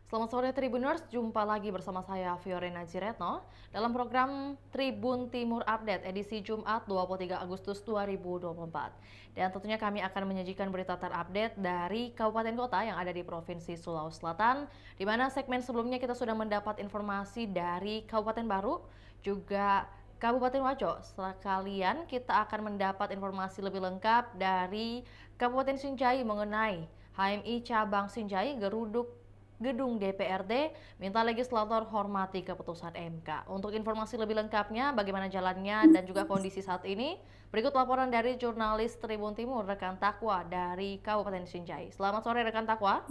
Selamat sore Tribuners, jumpa lagi bersama saya Fiorena Jiretno dalam program Tribun Timur Update edisi Jumat 23 Agustus 2024. Dan tentunya kami akan menyajikan berita terupdate dari kabupaten kota yang ada di Provinsi Sulawesi Selatan, di mana segmen sebelumnya kita sudah mendapat informasi dari Kabupaten Baru, juga Kabupaten Wajo. Sekalian kita akan mendapat informasi lebih lengkap dari Kabupaten Sinjai mengenai HMI Cabang Sinjai geruduk Gedung DPRD minta legislator hormati keputusan MK. Untuk informasi lebih lengkapnya bagaimana jalannya dan juga kondisi saat ini, berikut laporan dari jurnalis Tribun Timur rekan Takwa dari Kabupaten Sinjai. Selamat sore rekan Takwa.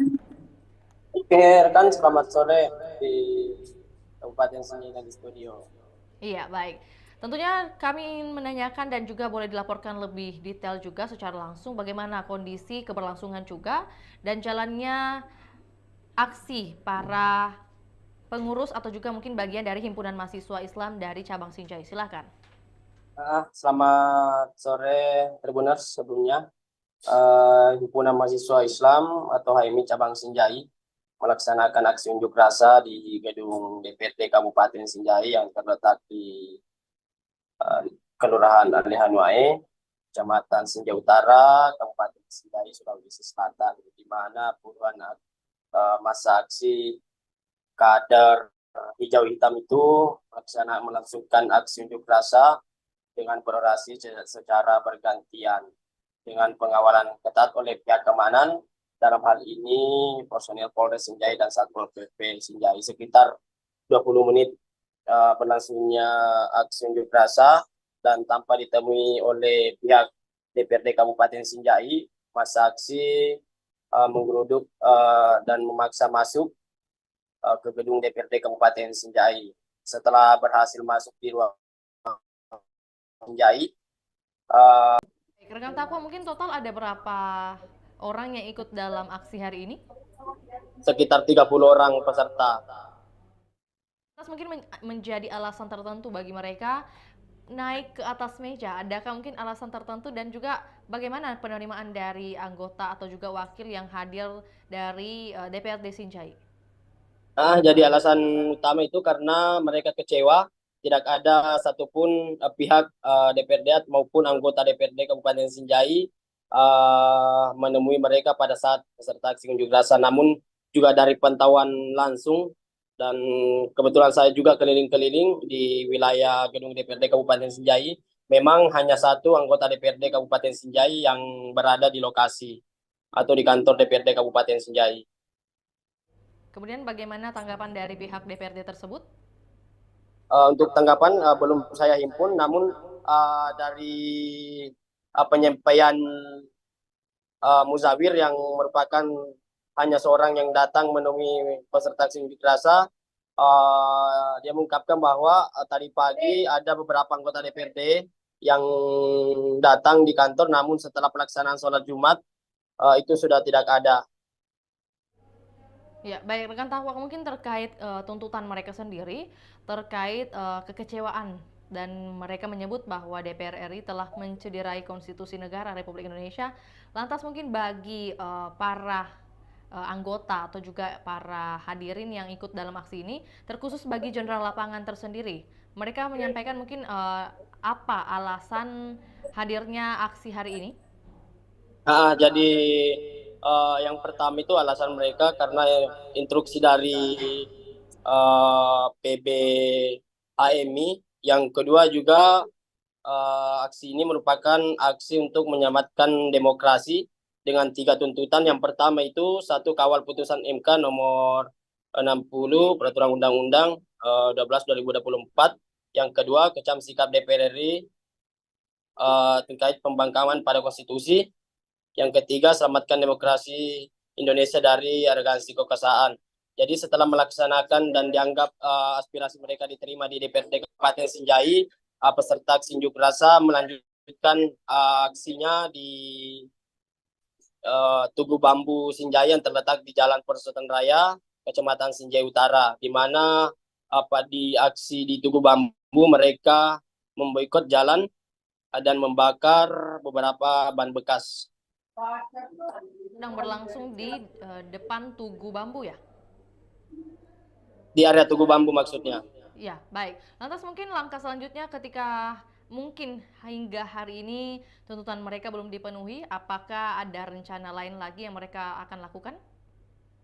Oke, rekan selamat sore di Kabupaten Senja di studio. Iya, baik. Tentunya kami ingin menanyakan dan juga boleh dilaporkan lebih detail juga secara langsung bagaimana kondisi keberlangsungan juga dan jalannya aksi para pengurus atau juga mungkin bagian dari himpunan mahasiswa Islam dari cabang Sinjai. Silakan. Selamat sore Tribuners sebelumnya. Himpunan Mahasiswa Islam atau HMI Cabang Sinjai melaksanakan aksi unjuk rasa di gedung DPRD Kabupaten Sinjai yang terletak di uh, Kelurahan Alihanuae, Kecamatan Sinjai Utara, Kabupaten Sinjai, Sulawesi Selatan, di mana puluhan masa aksi kader hijau hitam itu melangsungkan aksi unjuk rasa dengan berorasi secara bergantian dengan pengawalan ketat oleh pihak keamanan. Dalam hal ini personil Polres Sinjai dan Satpol PP Sinjai sekitar 20 menit berlangsungnya aksi unjuk rasa dan tanpa ditemui oleh pihak DPRD Kabupaten Sinjai, masa aksi menggeruduk dan memaksa masuk ke gedung DPRD Kabupaten Sinjai. Setelah berhasil masuk di ruang Sinjai, Rekan Takwa, mungkin total ada berapa orang yang ikut dalam aksi hari ini? sekitar 30 orang peserta. Terus mungkin menjadi alasan tertentu bagi mereka naik ke atas meja. Adakah mungkin alasan tertentu dan juga bagaimana penerimaan dari anggota atau juga wakil yang hadir dari DPRD Sinjai? Jadi alasan utama itu karena mereka kecewa tidak ada satupun pihak DPRD maupun anggota DPRD Kabupaten Sinjai menemui mereka pada saat peserta aksi unjuk rasa. Namun juga dari pantauan langsung dan kebetulan saya juga keliling-keliling di wilayah gedung DPRD Kabupaten Sinjai, memang hanya satu anggota DPRD Kabupaten Sinjai yang berada di lokasi atau di kantor DPRD Kabupaten Sinjai. Kemudian bagaimana tanggapan dari pihak DPRD tersebut? Untuk tanggapan belum saya himpun, namun dari penyampaian Muzawir yang merupakan hanya seorang yang datang menemui peserta aksi unjuk rasa, dia mengungkapkan bahwa tadi pagi ada beberapa anggota DPRD yang datang di kantor, namun setelah pelaksanaan sholat Jumat itu sudah tidak ada. Ya, baik rekan Tahwa, mungkin terkait tuntutan mereka sendiri, terkait kekecewaan dan mereka menyebut bahwa DPR RI telah mencederai konstitusi negara Republik Indonesia. Lantas mungkin bagi para anggota atau juga para hadirin yang ikut dalam aksi ini, terkhusus bagi jenderal lapangan tersendiri, mereka menyampaikan mungkin apa alasan hadirnya aksi hari ini? Jadi yang pertama itu alasan mereka karena instruksi dari PB AMI. Yang kedua juga aksi ini merupakan aksi untuk menyelamatkan demokrasi dengan tiga tuntutan. Yang pertama itu satu, kawal putusan MK nomor 60 peraturan undang-undang 12 2024. Yang kedua, kecam sikap DPR RI terkait pembangkangan pada konstitusi. Yang ketiga, selamatkan demokrasi Indonesia dari arogansi kekuasaan. Jadi setelah melaksanakan dan dianggap aspirasi mereka diterima di DPRD Kabupaten Sinjai, peserta aksi unjuk rasa melanjutkan aksinya di Tugu Bambu Sinjai yang terletak di Jalan Persotan Raya, Kecamatan Sinjai Utara, di mana di aksi di Tugu Bambu mereka memboikot jalan dan membakar beberapa ban bekas. Sedang berlangsung di depan Tugu Bambu ya? di area Tugu Bambu maksudnya. Ya, baik. Lantas mungkin langkah selanjutnya ketika mungkin hingga hari ini tuntutan mereka belum dipenuhi, apakah ada rencana lain lagi yang mereka akan lakukan?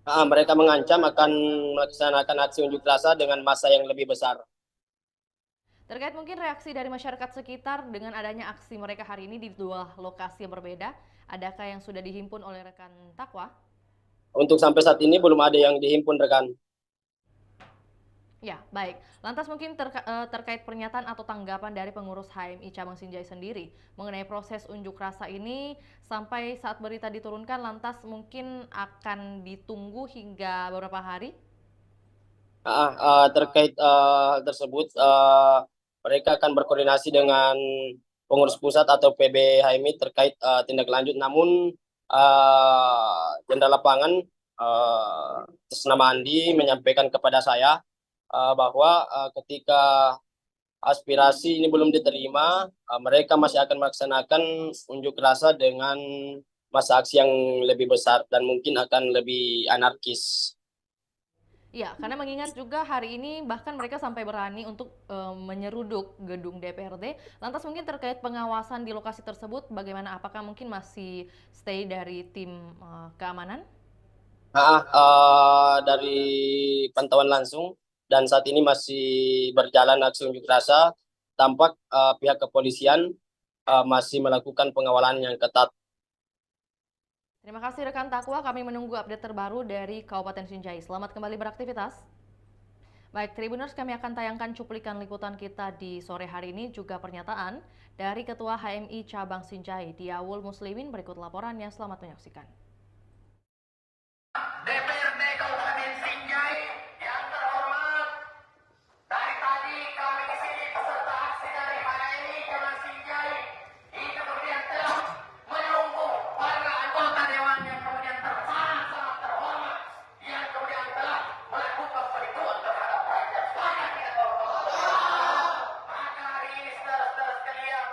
Mereka mengancam akan melaksanakan aksi unjuk rasa dengan massa yang lebih besar. Terkait mungkin reaksi dari masyarakat sekitar dengan adanya aksi mereka hari ini di dua lokasi yang berbeda, adakah yang sudah dihimpun oleh rekan Takwa? Untuk sampai saat ini belum ada yang dihimpun rekan. Ya, baik. Lantas mungkin terkait pernyataan atau tanggapan dari pengurus HMI Cabang Sinjai sendiri mengenai proses unjuk rasa ini sampai saat berita diturunkan, lantas mungkin akan ditunggu hingga beberapa hari? Terkait hal tersebut, mereka akan berkoordinasi dengan pengurus pusat atau PB HMI terkait tindak lanjut. Namun Jenderal Lapangan atas nama Andi menyampaikan kepada saya bahwa ketika aspirasi ini belum diterima, mereka masih akan melaksanakan unjuk rasa dengan masa aksi yang lebih besar dan mungkin akan lebih anarkis. Iya, karena mengingat juga hari ini bahkan mereka sampai berani untuk menyeruduk gedung DPRD. Lantas mungkin terkait pengawasan di lokasi tersebut, bagaimana? Apakah mungkin masih stay dari tim keamanan? Dari pantauan langsung dan saat ini masih berjalan aksi unjuk rasa, tampak pihak kepolisian masih melakukan pengawalan yang ketat. Terima kasih rekan Takwa, kami menunggu update terbaru dari Kabupaten Sinjai. Selamat kembali beraktivitas. Baik, Tribuners, kami akan tayangkan cuplikan liputan kita di sore hari ini, juga pernyataan dari Ketua HMI Cabang Sinjai, Diawul Muslimin. Berikut laporannya, selamat menyaksikan. DPRD Kabupaten Sinjai yang terhormat, dari tadi kami di sini peserta aksi dari HMI Cabang Sinjai ini kemudian telah menunggu para anggota dewan yang kemudian sangat terhormat yang kemudian telah melakukan penipuan terhadap rakyat. Sepakat kita kalau maka hari ini saudara-saudara sekalian,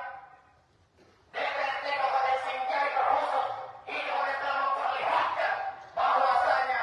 DPRD Kabupaten Sinjai terkhusus ini kemudian telah memperlihatkan bahwasanya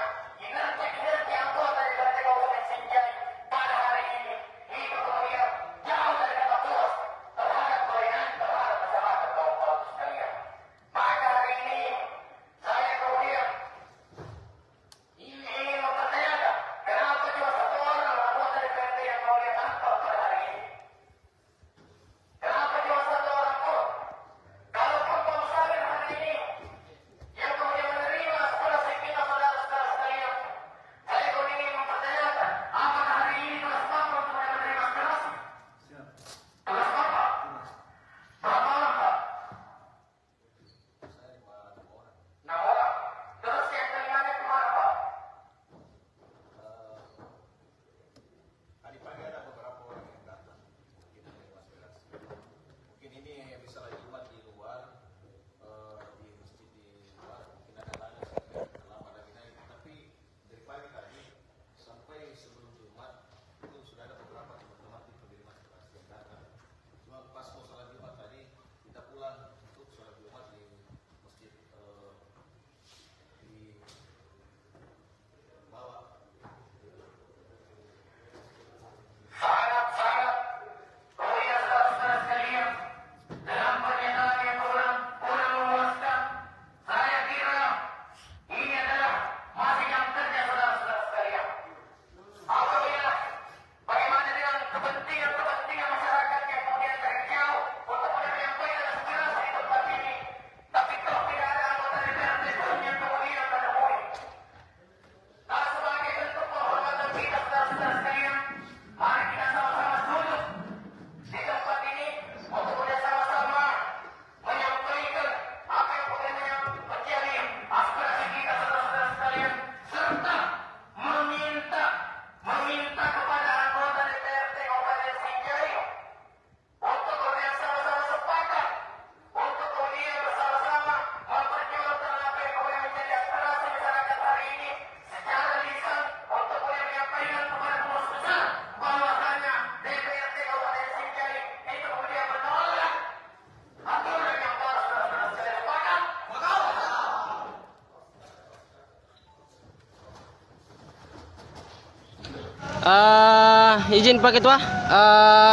Izin Pak Ketua,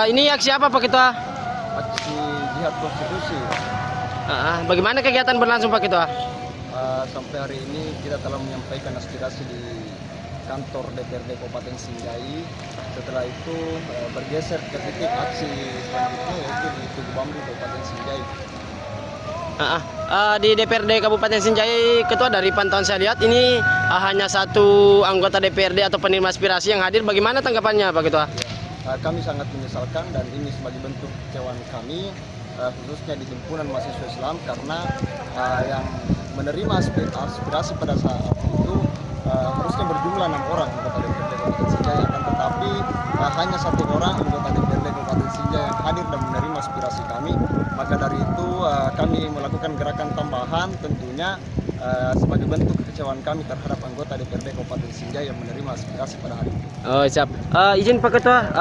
ini aksi apa Pak Ketua? Aksi jihad konstitusi. Bagaimana kegiatan berlangsung Pak Ketua? Sampai hari ini kita telah menyampaikan aspirasi di kantor DPRD Kabupaten Sinjai. Setelah itu bergeser ke titik aksi selanjutnya yaitu di Tugu Bambu Kabupaten Sinjai. Di DPRD Kabupaten Sinjai, Ketua, dari pantauan saya lihat ini hanya satu anggota DPRD atau penerima aspirasi yang hadir. Bagaimana tanggapannya Pak Ketua? Ya, kami sangat menyesalkan dan ini sebagai bentuk kecewaan kami, khususnya di himpunan mahasiswa Islam, karena yang menerima aspirasi pada saat itu harusnya berjumlah 6 orang anggota DPRD Kabupaten Sinjai, akan tetapi hanya 1 orang anggota DPRD Kabupaten Sinjai yang hadir dan menerima aspirasi kami. Maka dari itu kami melakukan gerakan tambahan tentunya sebagai bentuk kekecewaan kami terhadap anggota DPRD Kabupaten Sinjai yang menerima aspirasi pada hari itu. Oh, siap. Izin Pak Ketua,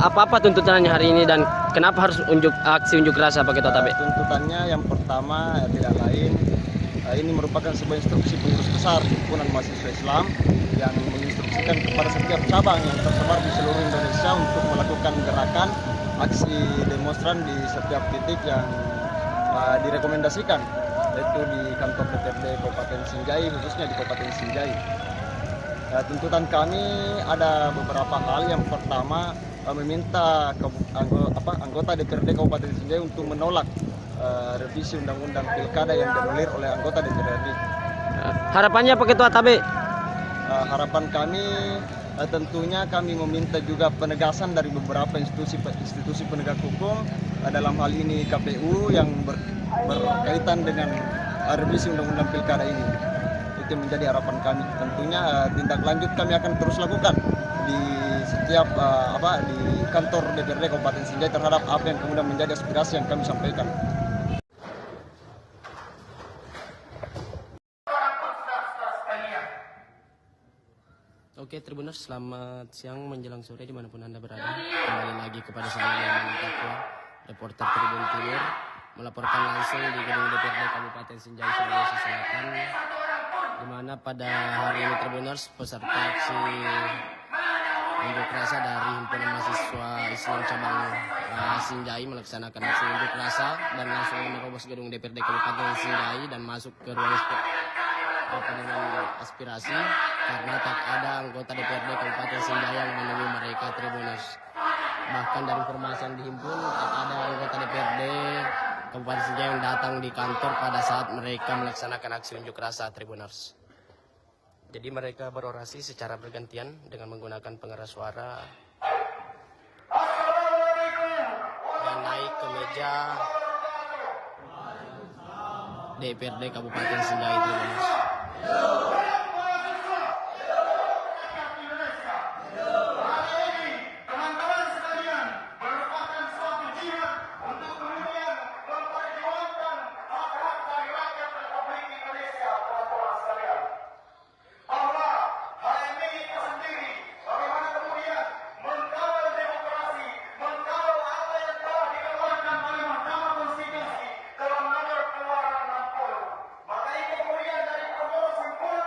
apa tuntutannya hari ini dan kenapa harus aksi unjuk rasa Pak Ketua? Tuntutannya yang pertama tidak lain, ini merupakan sebuah instruksi pengurus besar himpunan mahasiswa Islam yang menginstruksikan kepada setiap cabang yang tersebar di seluruh Indonesia untuk melakukan gerakan aksi demonstran di setiap titik yang direkomendasikan, yaitu di kantor DPRD Kabupaten Sinjai, khususnya di Kabupaten Sinjai. Tuntutan kami ada beberapa hal. Yang pertama, meminta anggota DPRD Kabupaten Sinjai untuk menolak revisi undang-undang pilkada yang dianulir oleh anggota DPRD. Harapannya Pak Ketua Tabe? Harapan kami tentunya kami meminta juga penegasan dari beberapa institusi penegak hukum, dalam hal ini KPU yang berkaitan dengan revisi undang-undang pilkada ini. Itu menjadi harapan kami. Tentunya tindak lanjut kami akan terus lakukan di setiap di kantor DPRD Kabupaten Sinjai terhadap apa yang kemudian menjadi aspirasi yang kami sampaikan. Oke, Tribuners, selamat siang menjelang sore dimanapun Anda berada. Kembali lagi kepada saya Muhammad Takwa, reporter Tribun Timur, melaporkan langsung di gedung DPRD Kabupaten Sinjai, Sulawesi Selatan, di mana pada hari ini Tribuners peserta aksi unjuk rasa dari himpunan mahasiswa Islam cabang Sinjai melaksanakan aksi unjuk rasa dan langsung menerobos gedung DPRD Kabupaten Sinjai dan masuk ke ruang dengan aspirasi karena tak ada anggota DPRD Kabupaten Sinjai yang menemui mereka, Tribuners. Bahkan dari informasi yang dihimpun, tak ada anggota DPRD Kabupaten Sinjai yang datang di kantor pada saat mereka melaksanakan aksi unjuk rasa, Tribuners. Jadi mereka berorasi secara bergantian dengan menggunakan pengeras suara dan naik ke meja DPRD Kabupaten Sinjai, Tribuners. Teman-teman sekalian, merupakan suatu jihad untuk kemudian memperjuangkan hak-hak dari rakyat Republik Indonesia, teman-teman sekalian. Bahwa HMI itu sendiri, bagaimana kemudian mengkawal demokrasi, mengkawal apa yang telah dikeluarkan oleh Mahkamah Konstitusi dalam nomor keluaran 60. Maka itu kemudian dari pengurus himpunan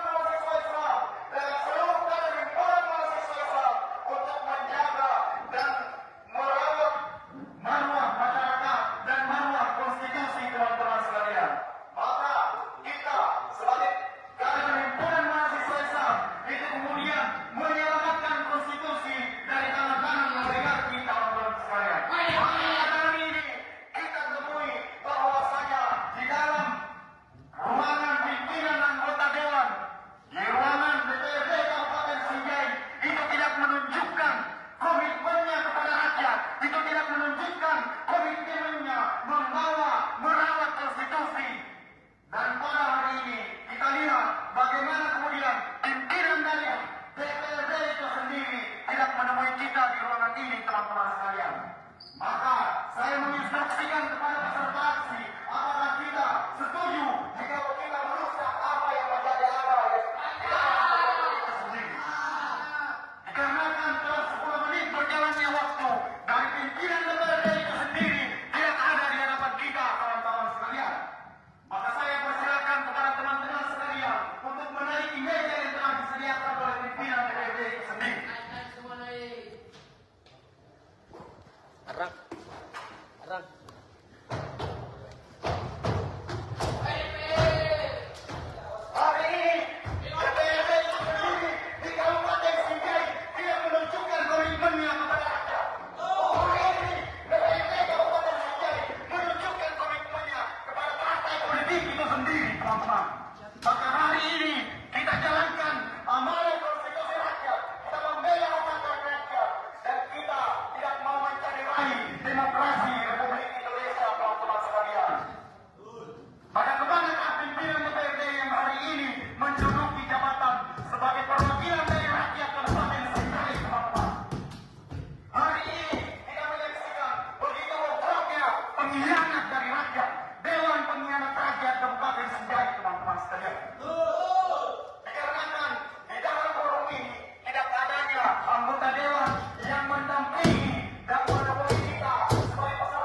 demokrasi Republik Indonesia, teman-teman sekalian. Pada kebanyakan pimpinan DPRD yang hari ini menduduki jabatan sebagai perwakilan dari rakyat Kabupaten Sinjai, teman-teman. Hari ini kita menyaksikan begitu bobroknya pengkhianat dari rakyat, Dewan Pengkhianat Rakyat Kabupaten Sinjai, teman-teman sekalian. Dikarenakan di dalam forum ini tidak adanya anggota dewan yang mendampingi dan menemui kita sebagai peserta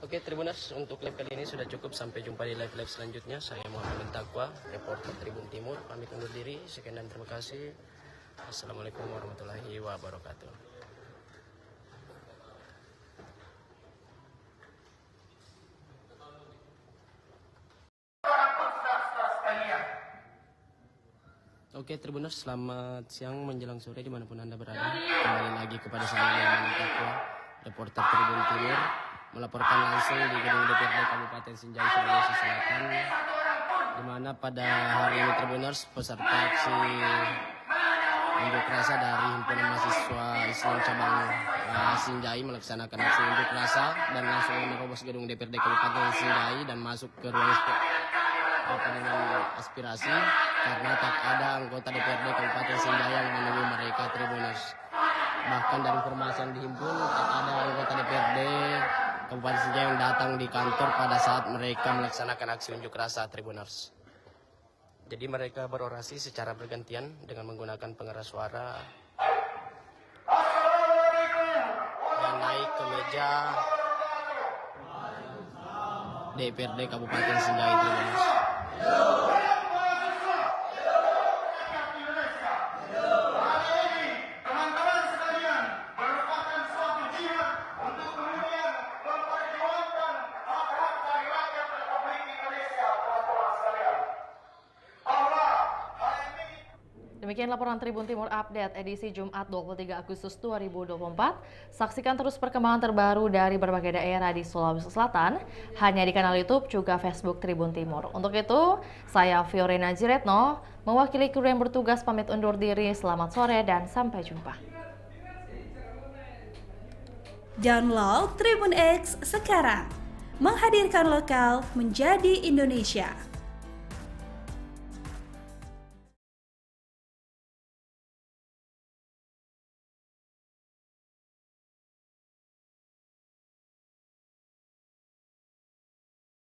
Oke Tribuners, untuk live kali ini sudah cukup. Sampai jumpa di live selanjutnya. Saya Muhammad Takwa, reporter Tribun Timur, pamit undur diri. Sekian dan terima kasih. Assalamualaikum warahmatullahi wabarakatuh. Oke Tribuners, selamat siang menjelang sore dimanapun Anda berada. Kembali lagi kepada saya Muhammad Takwa, reporter Tribun Timur, melaporkan langsung di gedung DPRD Kabupaten Sinjai, Sulawesi Selatan, di mana pada hari ini Tribuners peserta aksi unjuk rasa dari Himpunan Mahasiswa Islam Cabang Sinjai melaksanakan aksi unjuk rasa dan langsung menerobos gedung DPRD Kabupaten Sinjai dan masuk ke ruang dengan aspirasi karena tak ada anggota DPRD Kabupaten Sinjai yang menunggu mereka Tribuners. Bahkan dari informasi yang dihimpun tak ada anggota DPRD Kabupaten Sinjai yang datang di kantor pada saat mereka melaksanakan aksi unjuk rasa Tribuners. Jadi mereka berorasi secara bergantian dengan menggunakan pengeras suara dan naik ke meja DPRD Kabupaten Sinjai Tribuners. Teman-teman sekalian, merupakan suatu jihad untuk kemudian memperjuangkan hak-hak dari rakyat Republik Indonesia, teman-teman sekalian. Bahwa hari ini Demikian laporan Tribun Timur Update edisi Jumat 23 Agustus 2024. Saksikan terus perkembangan terbaru dari berbagai daerah di Sulawesi Selatan hanya di kanal YouTube juga Facebook Tribun Timur. Untuk itu, saya Fiorena Jiretno mewakili kru yang bertugas pamit undur diri. Selamat sore dan sampai jumpa. Download Tribun X sekarang. Menghadirkan lokal menjadi Indonesia.